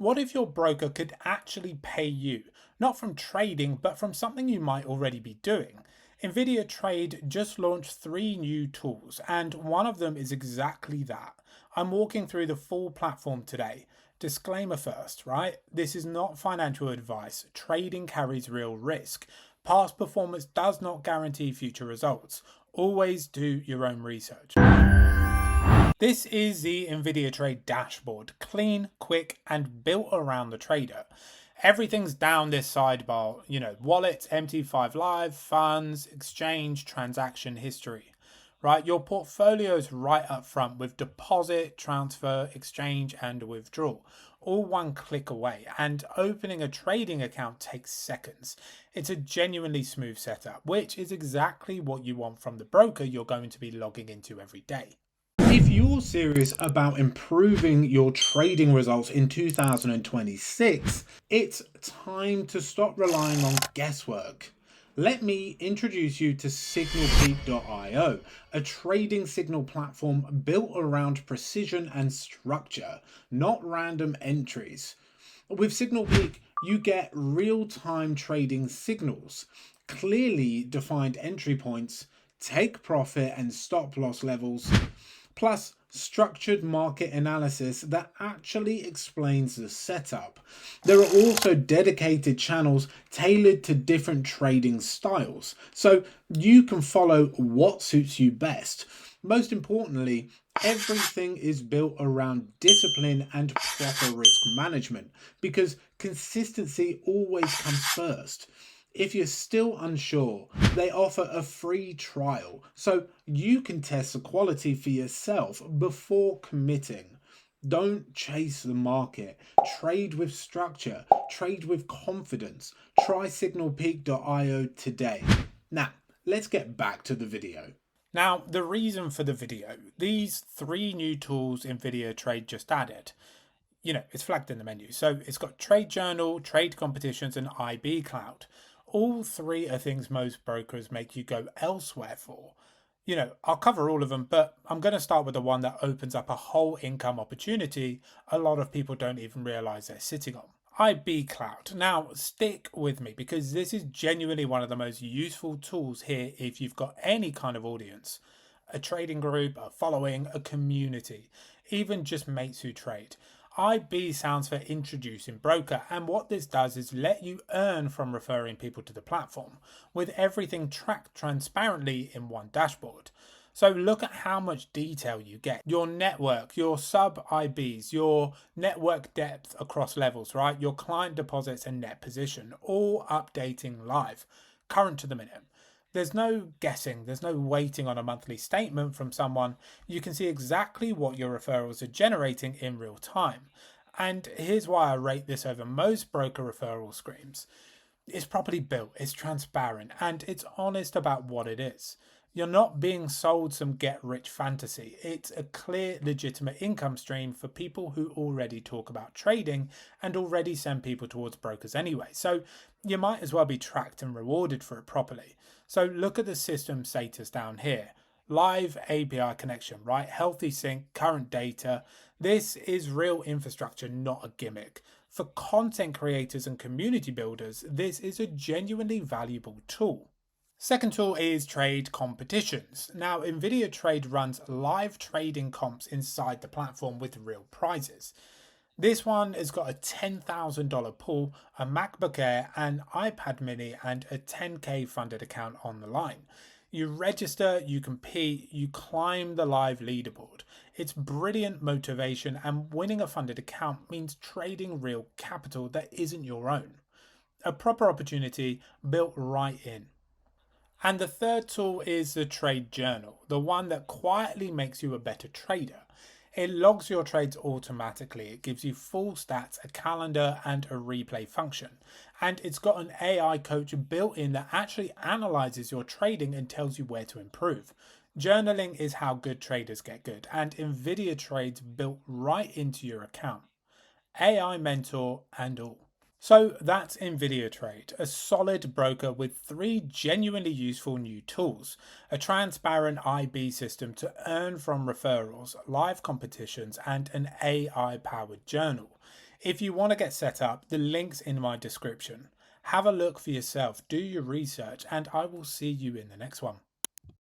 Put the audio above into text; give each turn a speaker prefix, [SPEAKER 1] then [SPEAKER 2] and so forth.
[SPEAKER 1] What if your broker could actually pay you, not from trading, but from something you might already be doing? Invidia Trade just launched 3 new tools, and one of them is exactly that. I'm walking through the full platform today. Disclaimer first, right? This is not financial advice. Trading carries real risk. Past performance does not guarantee future results. Always do your own research. This is the Invidia Trade dashboard, clean, quick, and built around the trader. Everything's down this sidebar, wallets, MT5 Live, funds, exchange, transaction history, right? Your portfolio's right up front with deposit, transfer, exchange, and withdrawal, all one click away. And opening a trading account takes seconds. It's a genuinely smooth setup, which is exactly what you want from the broker you're going to be logging into every day. If you're serious about improving your trading results in 2026, it's time to stop relying on guesswork. Let me introduce you to signalpeak.io, a trading signal platform built around precision and structure, not random entries. With SignalPeak, you get real-time trading signals, clearly defined entry points, take profit and stop loss levels, plus structured market analysis that actually explains the setup. There are also dedicated channels tailored to different trading styles, so you can follow what suits you best. Most importantly, everything is built around discipline and proper risk management because consistency always comes first. If you're still unsure, they offer a free trial so you can test the quality for yourself before committing. Don't chase the market. Trade with structure. Trade with confidence. Try signalpeak.io today. Now, let's get back to the video. Now, the reason for the video, these 3 new tools Invidia Trade just added. It's flagged in the menu. So it's got Trade Journal, Trade Competitions, and IB Cloud. All 3 are things most brokers make you go elsewhere for. I'll cover all of them, but I'm going to start with the one that opens up a whole income opportunity a lot of people don't even realize they're sitting on. IB Cloud. Now, stick with me because this is genuinely one of the most useful tools here if you've got any kind of audience, a trading group, a following, a community, even just mates who trade. IB stands for Introducing Broker, and what this does is let you earn from referring people to the platform, with everything tracked transparently in one dashboard. So look at how much detail you get. Your network, your sub IBs, your network depth across levels, right? Your client deposits and net position, all updating live, current to the minute. There's no guessing, there's no waiting on a monthly statement from someone. You can see exactly what your referrals are generating in real time. And here's why I rate this over most broker referral schemes. It's properly built, it's transparent, and it's honest about what it is. You're not being sold some get-rich fantasy. It's a clear, legitimate income stream for people who already talk about trading and already send people towards brokers anyway. So you might as well be tracked and rewarded for it properly. So look at the system status down here. Live API connection, right? Healthy sync, current data. This is real infrastructure, not a gimmick. For content creators and community builders, this is a genuinely valuable tool. Second tool is Trade Competitions. Now, Invidia Trade runs live trading comps inside the platform with real prizes. This one has got a $10,000 pool, a MacBook Air, an iPad mini, and a 10K funded account on the line. You register, you compete, you climb the live leaderboard. It's brilliant motivation, and winning a funded account means trading real capital that isn't your own. A proper opportunity built right in. And the third tool is the Trade Journal, the one that quietly makes you a better trader. It logs your trades automatically. It gives you full stats, a calendar, and a replay function. And it's got an AI coach built in that actually analyzes your trading and tells you where to improve. Journaling is how good traders get good, and Invidia Trade's built right into your account. AI mentor and all. So that's Invidia Trade, a solid broker with 3 genuinely useful new tools, a transparent IB system to earn from referrals, live competitions, and an AI-powered journal. If you want to get set up, the link's in my description. Have a look for yourself, do your research, and I will see you in the next one.